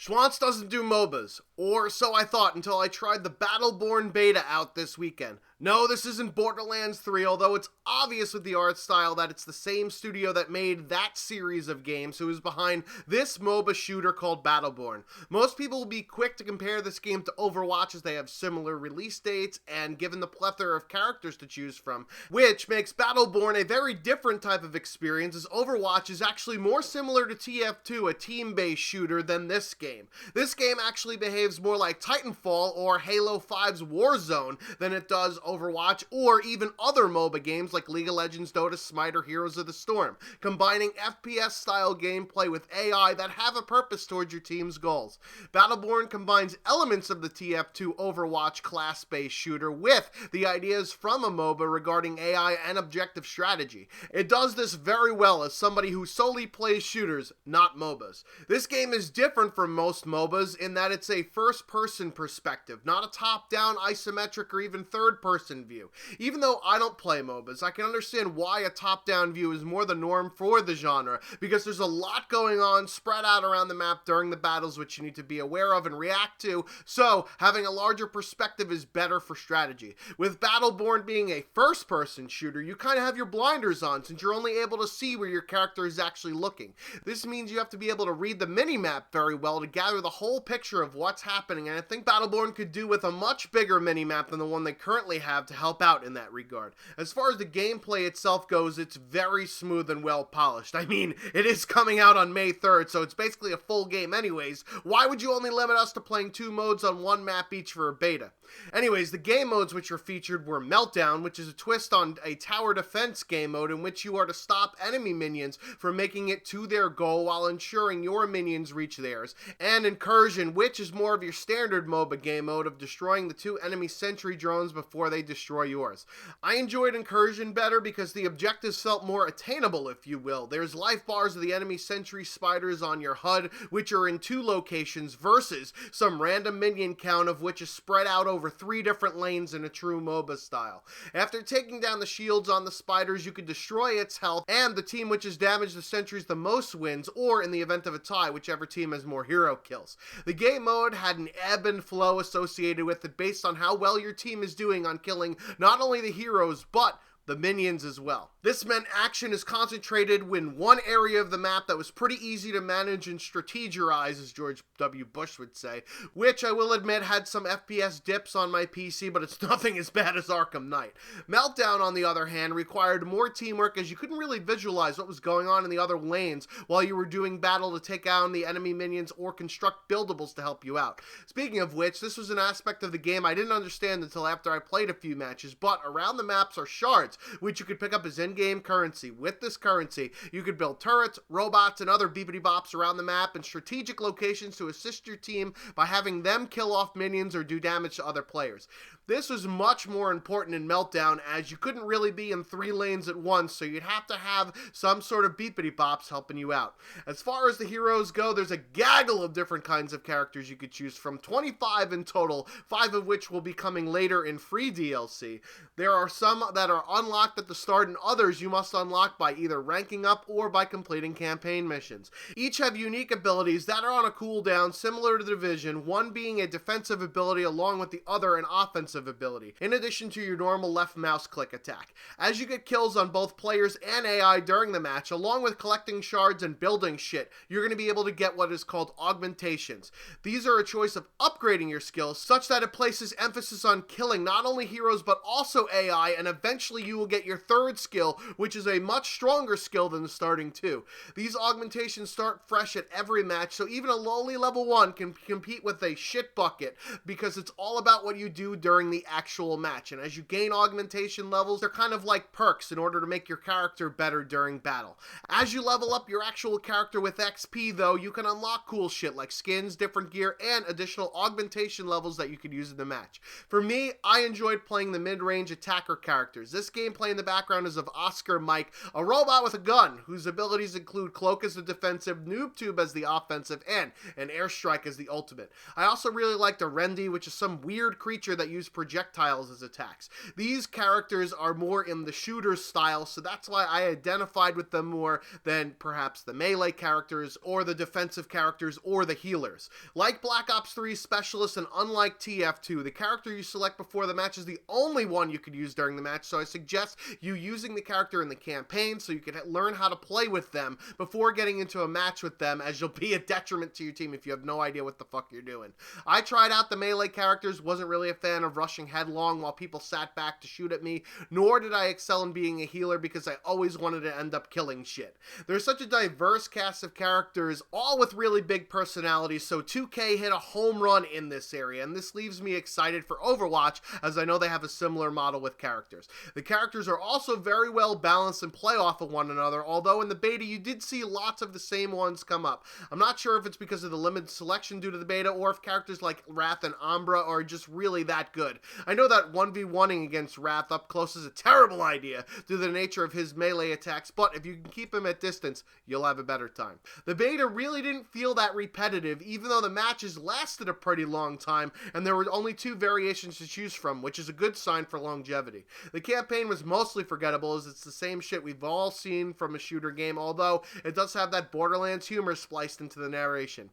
Schwantz doesn't do MOBAs, or so I thought until I tried the Battleborn beta out this weekend. No, this isn't Borderlands 3, although it's obvious with the art style that it's the same studio that made that series of games who is behind this MOBA shooter called Battleborn. Most people will be quick to compare this game to Overwatch as they have similar release dates and given the plethora of characters to choose from, which makes Battleborn a very different type of experience as Overwatch is actually more similar to TF2, a team-based shooter, than this game. This game actually behaves more like Titanfall or Halo 5's Warzone than it does Overwatch or even other MOBA games like League of Legends, Dota, Smite, or Heroes of the Storm, combining FPS-style gameplay with AI that have a purpose towards your team's goals. Battleborn combines elements of the TF2 Overwatch class-based shooter with the ideas from a MOBA regarding AI and objective strategy. It does this very well as somebody who solely plays shooters, not MOBAs. This game is different from most MOBAs in that it's a first-person perspective, not a top-down, isometric, or even third-person view. Even though I don't play MOBAs, I can understand why a top-down view is more the norm for the genre, because there's a lot going on spread out around the map during the battles which you need to be aware of and react to, so having a larger perspective is better for strategy. With Battleborn being a first-person shooter, you kind of have your blinders on since you're only able to see where your character is actually looking. This means you have to be able to read the minimap very well to gather the whole picture of what's happening, and I think Battleborn could do with a much bigger minimap than the one they currently have to help out in that regard. As far as the gameplay itself goes, it's very smooth and well polished. I mean, it is coming out on May 3rd, so it's basically a full game anyways. Why would you only limit us to playing 2 modes on 1 map each for a beta? Anyways, the game modes which were featured were Meltdown, which is a twist on a tower defense game mode in which you are to stop enemy minions from making it to their goal while ensuring your minions reach theirs, and Incursion, which is more of your standard MOBA game mode of destroying the 2 enemy sentry drones before they destroy yours. I enjoyed Incursion better because the objectives felt more attainable, if you will. There's life bars of the enemy sentry spiders on your HUD, which are in 2 locations, versus some random minion count of which is spread out over 3 different lanes in a true MOBA style. After taking down the shields on the spiders, you can destroy its health, and the team which has damaged the sentries the most wins, or in the event of a tie, whichever team has more hero kills. The game mode had an ebb and flow associated with it based on how well your team is doing on killing not only the heroes, but the minions as well. This meant action is concentrated in one area of the map that was pretty easy to manage and strategize, as George W. Bush would say, which I will admit had some FPS dips on my PC, but it's nothing as bad as Arkham Knight. Meltdown, on the other hand, required more teamwork as you couldn't really visualize what was going on in the other lanes while you were doing battle to take down the enemy minions or construct buildables to help you out. Speaking of which, this was an aspect of the game I didn't understand until after I played a few matches, but around the maps are shards, which you could pick up as in-game currency. With this currency, you could build turrets, robots, and other beepity-bops around the map in strategic locations to assist your team by having them kill off minions or do damage to other players. This was much more important in Meltdown as you couldn't really be in 3 lanes at once, so you'd have to have some sort of beepity-bops helping you out. As far as the heroes go, there's a gaggle of different kinds of characters you could choose from, 25 in total, 5 of which will be coming later in free DLC. There are some that are unlocked at the start and others you must unlock by either ranking up or by completing campaign missions. Each have unique abilities that are on a cooldown similar to the Division, one being a defensive ability along with the other an offensive ability, in addition to your normal left mouse click attack. As you get kills on both players and AI during the match, along with collecting shards and building shit, you're going to be able to get what is called augmentations. These are a choice of upgrading your skills such that it places emphasis on killing not only heroes but also AI, and eventually you will get your 3rd skill, which is a much stronger skill than the starting 2. These augmentations start fresh at every match, so even a lowly level 1 can compete with a shit bucket because it's all about what you do during the actual match. And as you gain augmentation levels, they're kind of like perks in order to make your character better during battle. As you level up your actual character with XP though, you can unlock cool shit like skins, different gear, and additional augmentation levels that you could use in the match. For me, I enjoyed playing the mid-range attacker characters. This game gameplay in the background is of Oscar Mike, a robot with a gun, whose abilities include Cloak as the defensive, Noob Tube as the offensive, and an Airstrike as the ultimate. I also really liked a Rendi, which is some weird creature that used projectiles as attacks. These characters are more in the shooter style, so that's why I identified with them more than perhaps the melee characters, or the defensive characters, or the healers. Like Black Ops 3 Specialist and unlike TF2, the character you select before the match is the only one you could use during the match, so I suggest you using the character in the campaign so you can learn how to play with them before getting into a match with them, as you'll be a detriment to your team if you have no idea what the fuck you're doing. I tried out the melee characters, wasn't really a fan of rushing headlong while people sat back to shoot at me, nor did I excel in being a healer because I always wanted to end up killing shit. There's such a diverse cast of characters, all with really big personalities, so 2K hit a home run in this area, and this leaves me excited for Overwatch, as I know they have a similar model with characters. The characters are also very well balanced and play off of one another, although in the beta you did see lots of the same ones come up. I'm not sure if it's because of the limited selection due to the beta, or if characters like Wrath and Umbra are just really that good. I know that 1v1ing against Wrath up close is a terrible idea due to the nature of his melee attacks, but if you can keep him at distance, you'll have a better time. The beta really didn't feel that repetitive, even though the matches lasted a pretty long time, and there were only 2 variations to choose from, which is a good sign for longevity. The campaign was mostly forgettable, as it's the same shit we've all seen from a shooter game, although it does have that Borderlands humor spliced into the narration.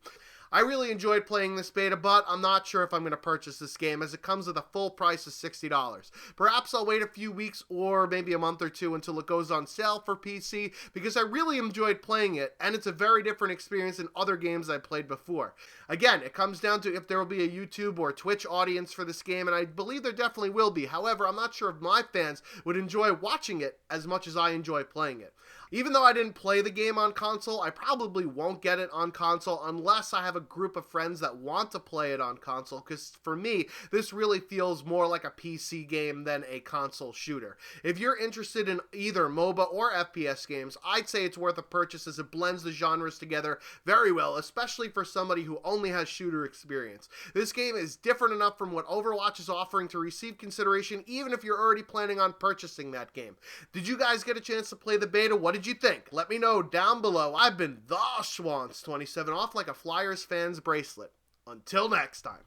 I really enjoyed playing this beta, but I'm not sure if I'm going to purchase this game, as it comes with a full price of $60. Perhaps I'll wait a few weeks or maybe a month or two until it goes on sale for PC, because I really enjoyed playing it, and it's a very different experience than other games I played before. Again, it comes down to if there will be a YouTube or Twitch audience for this game, and I believe there definitely will be. However, I'm not sure if my fans would enjoy watching it as much as I enjoy playing it. Even though I didn't play the game on console, I probably won't get it on console unless I have a group of friends that want to play it on console, because for me, this really feels more like a PC game than a console shooter. If you're interested in either MOBA or FPS games, I'd say it's worth a purchase, as it blends the genres together very well, especially for somebody who only has shooter experience. This game is different enough from what Overwatch is offering to receive consideration, even if you're already planning on purchasing that game. Did you guys get a chance to play the beta? What did you think? Let me know down below. I've been the Schwantz27, off like a Flyers fan's bracelet. Until next time.